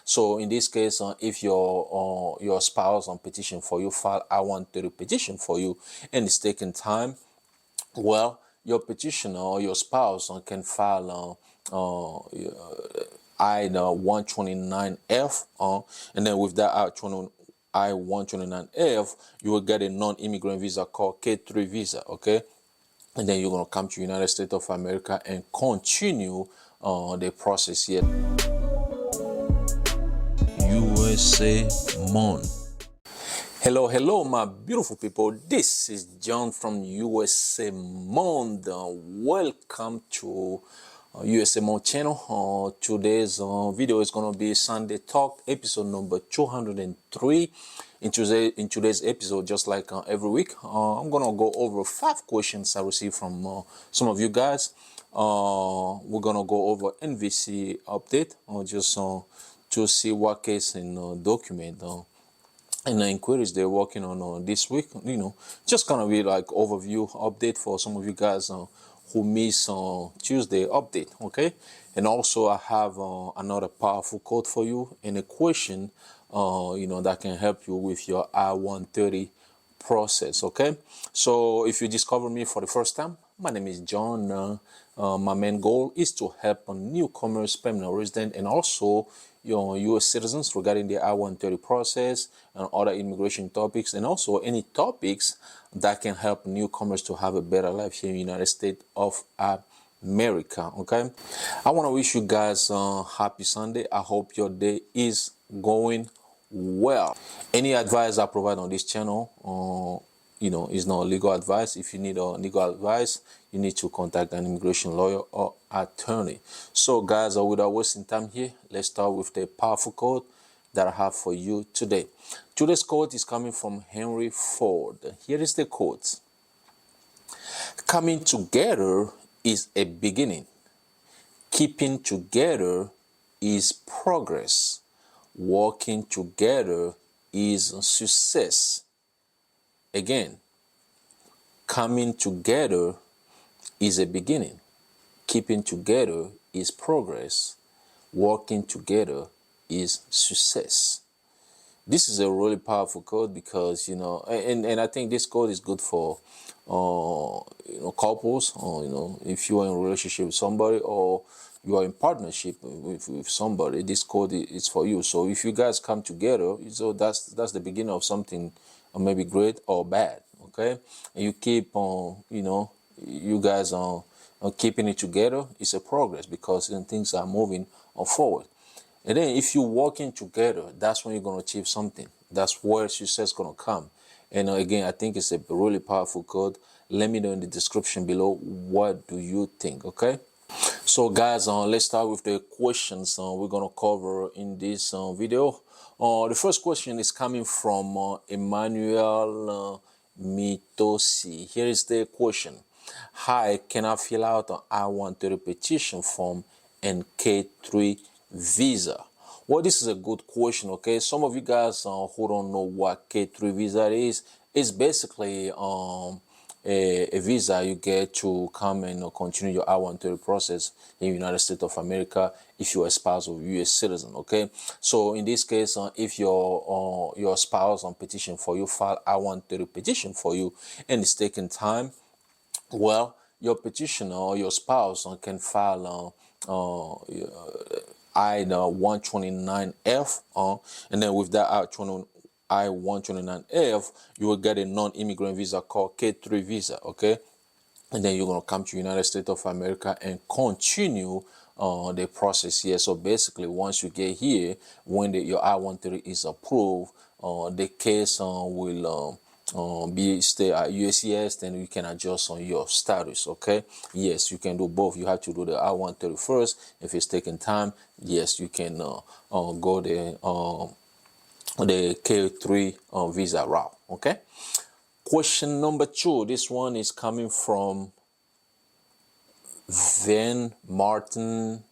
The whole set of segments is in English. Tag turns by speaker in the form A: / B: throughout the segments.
A: So in this case, if your spouse on petition for you file I-130 petition for you and it's taking time, well, your petitioner or your spouse can file I-129F, and then with that I-129F, you will get a non-immigrant visa called K3 visa, okay? And then you're going to come to United States of America and continue the process here. USA Mon. Hello, my beautiful people. This is John from USA Monde. Welcome to USA Monde channel. Today's video is going to be Sunday Talk, episode number 203. In today's episode, just like every week, I'm going to go over 5 questions I received from some of you guys. We're going to go over NVC update, just to see what case in document and the inquiries they're working on this week. Just gonna be like overview update for some of you guys who miss Tuesday update, okay? And also I have another powerful code for you and a question that can help you with your I-130 process, okay? So if you discover me for the first time, my name is John. My main goal is to help newcomers, permanent resident, and also U.S. citizens regarding the I-130 process and other immigration topics, and also any topics that can help newcomers to have a better life here in the United States of America, okay? I want to wish you guys happy Sunday. I hope your day is going well. Any advice I provide on this channel is not legal advice. If you need legal advice, you need to contact an immigration lawyer or attorney. So guys, without wasting time here, let's start with the powerful code that I have for you today. Today's code is coming from Henry Ford. Here is the quote. Coming together is a beginning. Keeping together is progress. Working together is success. Again, coming together is a beginning. Keeping together is progress. Working together is success. This is a really powerful code because, and I think this code is good for, couples, or, if you are in a relationship with somebody or you are in partnership with somebody, this code is for you. So if you guys come together, so that's the beginning of something maybe great or bad, okay? And you keep on, you guys are keeping it together, it's a progress because things are moving forward. And then if you're working together, that's when you're going to achieve something. That's where success is going to come. And again, I think it's a really powerful code. Let me know in the description below, what do you think, okay? So guys, let's start with the questions we're going to cover in this video. The first question is coming from Emmanuel Mitosi. Here is the question. Hi, can I fill out an I-130 petition form and K3 visa? Well, this is a good question, okay? Some of you guys who don't know what K3 visa is, it's basically a visa you get to come and continue your I-130 process in the United States of America if you're a spouse of U.S. citizen, okay? So in this case, if your spouse on petition for you file I-130 petition for you and it's taking time, well, your petitioner or your spouse can file I-129F, and then with that I-129F, you will get a non-immigrant visa called K3 visa, okay? And then you're going to come to United States of America and continue the process here. So basically, once you get here, when your I-130 is approved, the case will stay at USCIS, then you can adjust on your status, okay? Yes, you can do both. You have to do the I-130 first. If it's taking time, yes, you can go the K3 visa route, okay? Question number 2. This one is coming from Van Martin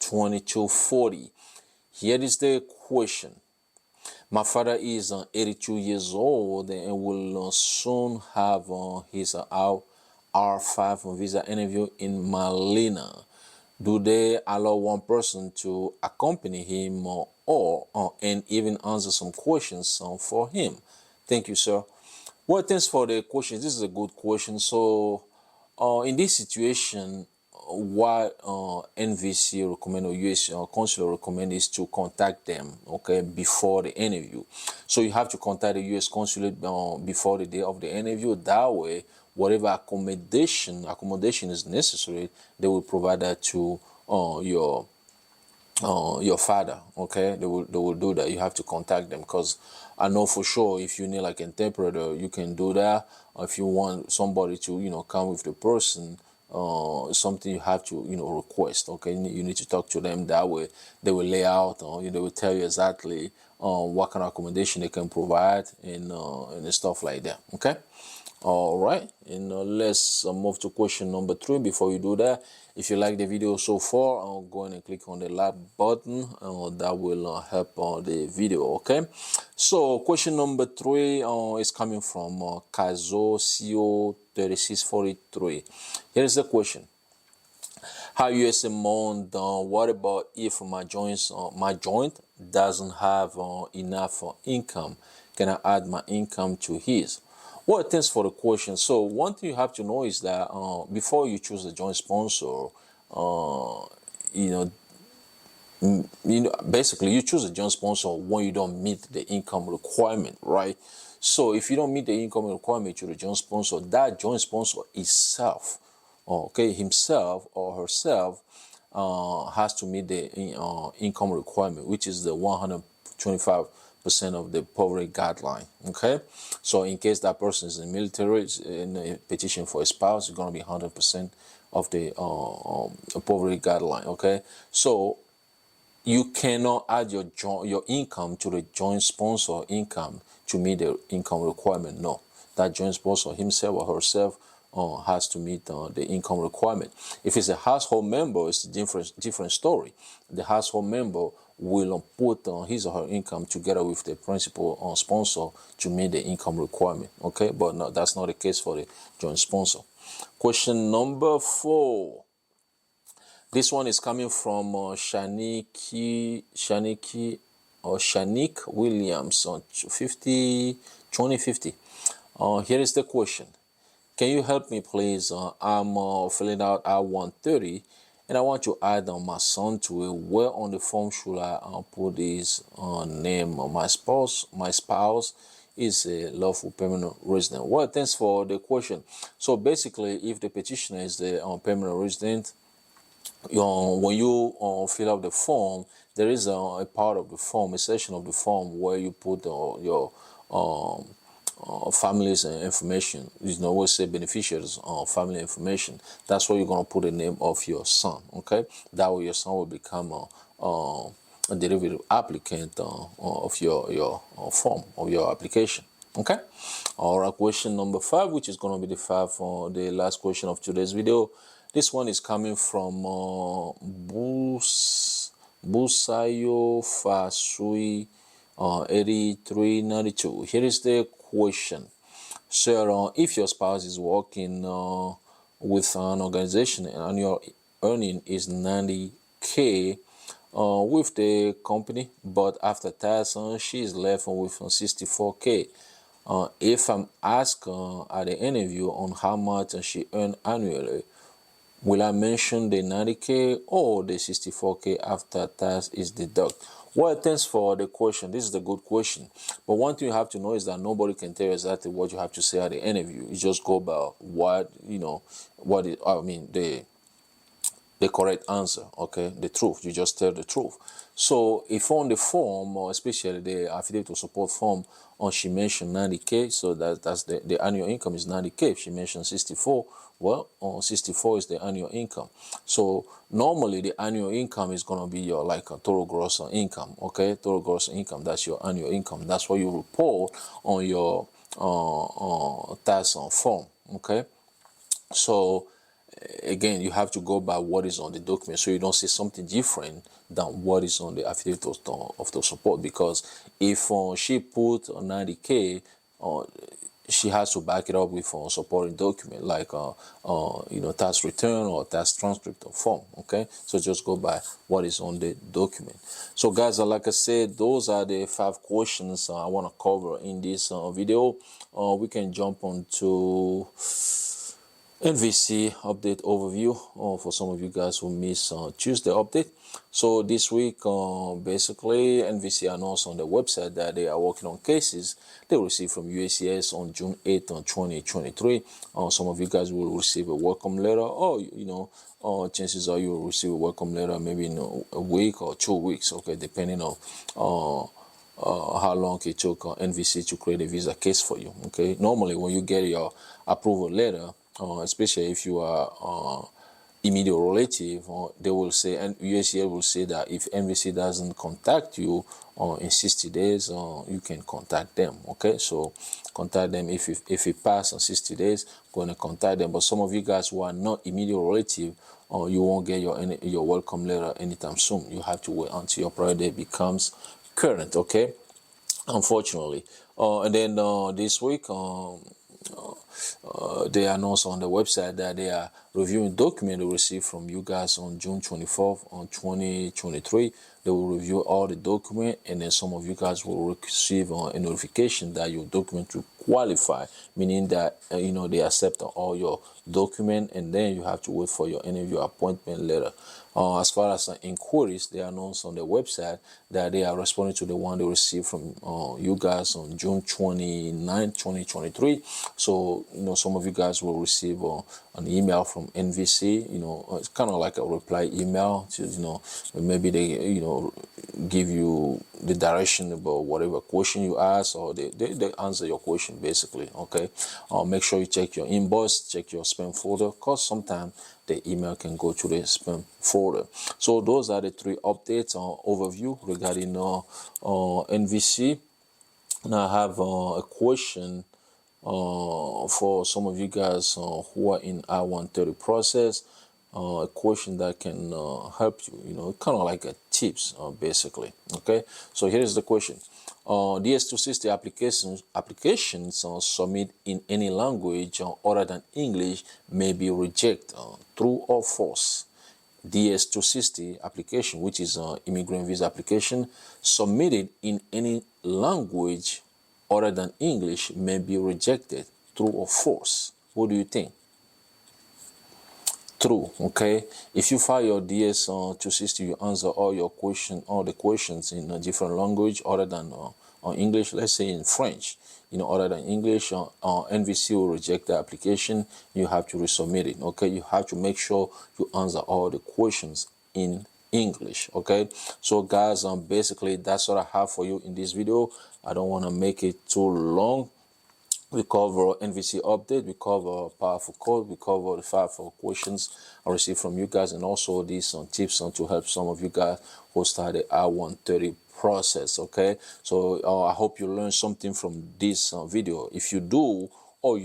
A: 2240. Here is the question. My father is 82 years old and will soon have his R5 visa interview in Malina. Do they allow one person to accompany him or and even answer some questions for him. Thank you, sir. Well, thanks for the question. This is a good question. So, in this situation, what NVC recommend or US consular recommend is to contact them, okay, before the interview. So you have to contact the US consulate before the day of the interview. That way, whatever accommodation is necessary, they will provide that to your father. Okay, they will do that. You have to contact them, because I know for sure if you need like an interpreter, you can do that. Or if you want somebody to come with the person, something you have to request. Okay, you need to talk to them. That way they will lay out, they will tell you exactly what kind of accommodation they can provide, and stuff like that. Okay. All right, and let's move to question number 3. Before you do that, if you like the video so far, I'll go ahead and click on the like button. That will help the video. Okay, so question number 3 is coming from Kazo CO 3643. Here's the question: How USA Mon done? What about if my joint doesn't have enough income? Can I add my income to his? Well, thanks for the question. So one thing you have to know is that before you choose a joint sponsor, you know, basically you choose a joint sponsor when you don't meet the income requirement, right? So if you don't meet the income requirement to the joint sponsor, that joint sponsor itself, okay, himself or herself, has to meet the income requirement, which is the 125% of the poverty guideline. Okay, so in case that person is in the military, in a petition for a spouse, it's going to be 100% of the poverty guideline. Okay, so you cannot add your income to the joint sponsor income to meet the income requirement. No, that joint sponsor himself or herself has to meet the income requirement. If it's a household member, it's a different story. The household member will put his or her income together with the principal sponsor to meet the income requirement. Okay, but no, that's not the case for the joint sponsor. Question number 4. This one is coming from Shaniki or Shanik Williams on 2050. Here is the question: Can you help me, please? I'm filling out I-130, and I want to add my son to it. Where on the form should I put his name? My spouse is a lawful permanent resident. Well, thanks for the question. So basically, if the petitioner is the permanent resident, when you fill out the form, there is a part of the form, a section of the form where you put your family's information. You know, always say beneficiaries family information. That's where you're going to put the name of your son. Okay, that way your son will become a derivative applicant of your form of your application. Okay. All right, question number 5, which is going to be the last question of today's video. This one is coming from Busayo Fasui 8392. Here is the question: Sir, if your spouse is working with an organization and your earning is 90K with the company, but after tax she is left with 64K. If I'm asked at the interview on how much she earned annually, will I mention the 90K or the 64K after tax is deducted? Well, thanks for the question. This is a good question. But one thing you have to know is that nobody can tell you exactly what you have to say at the interview. You just go by the correct answer, okay? The truth. You just tell the truth. So if on the form, or especially the affidavit of support form, she mentioned 90K, so that's the annual income is 90K. If she mentioned 64, well, 64 is the annual income. So normally the annual income is going to be your a total gross income, okay? Total gross income, that's your annual income. That's what you report on your tax form, okay? So again, you have to go by what is on the document, so you don't say something different than what is on the affidavit of the support. Because if she put 90K, she has to back it up with a supporting document like tax return or tax transcript or form. Okay, so just go by what is on the document. So guys, like I said, those are the 5 questions I want to cover in this video. We can jump on to NVC update overview for some of you guys who missed Tuesday update. So this week, basically, NVC announced on their website that they are working on cases they will receive from USCIS on June 8th, 2023. Some of you guys will receive a welcome letter, or chances are you will receive a welcome letter maybe in a week or 2 weeks, okay, depending on how long it took NVC to create a visa case for you. Okay, normally when you get your approval letter, especially if you are immediate relative, they will say, and USCIS will say that if NVC doesn't contact you in 60 days, you can contact them. Okay, so contact them if it passes on 60 days, going to contact them. But some of you guys who are not immediate relative, you won't get your welcome letter anytime soon. You have to wait until your priority date becomes current. Okay, unfortunately. And then this week, they announced on the website that they are reviewing document they received from you guys on June 24th on 2023. They will review all the document, and then some of you guys will receive a notification that your document will qualify, meaning that they accept all your document, and then you have to wait for your interview appointment letter. As far as inquiries, they announced on their website that they are responding to the one they received from you guys on June 29, 2023. So, some of you guys will receive an email from NVC. It's kind of like a reply email to, maybe they, give you the direction about whatever question you ask, or they answer your question basically. Okay, make sure you check your inbox, check your spam folder, because sometimes the email can go to the spam folder. So those are the 3 updates overview regarding NVC. Now I have a question for some of you guys who are in I-130 process, a question that can help you, kind of like a tips basically. Okay, so here is the question. DS-260 applications submit in any language other than English may be rejected. True or false? DS-260 application, which is an immigrant visa application, submitted in any language other than English may be rejected. True or false? What do you think? True. Okay, if you file your DS-260, you answer all the questions in a different language other than English. Let's say in French, other than English, NVC will reject the application. You have to resubmit it. Okay, you have to make sure you answer all the questions in English. Okay, so guys, basically that's what I have for you in this video. I don't want to make it too long. We cover NVC update, we cover powerful code, we cover the 5 questions I received from you guys, and also these tips to help some of you guys who started I-130 process. Okay, so I hope you learned something from this video. If you do, or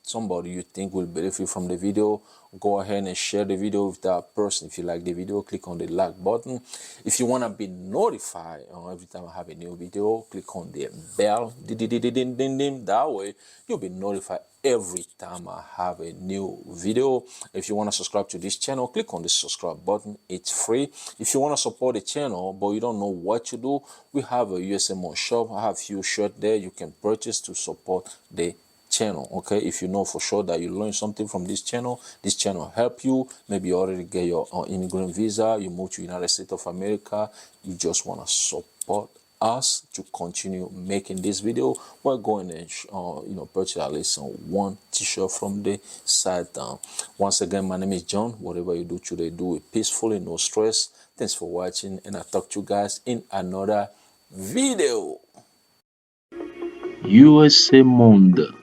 A: somebody you think will benefit from the video, go ahead and share the video with that person. If you like the video, click on the like button. If you want to be notified every time I have a new video, click on the bell. That way you'll be notified every time I have a new video. If you want to subscribe to this channel, click on the subscribe button. It's free. If you want to support the channel but you don't know what to do, we have a USMO shop. I have a few shirts there you can purchase to support the channel. Okay, if you know for sure that you learn something from this channel help you, maybe you already get your immigrant visa, you moved to United States of America, you just want to support us to continue making this video, we're going to purchase at least one t-shirt from the site down. Once again, my name is John. Whatever you do today, do it peacefully, no stress. Thanks for watching, and I'll talk to you guys in another video.
B: USA Monde.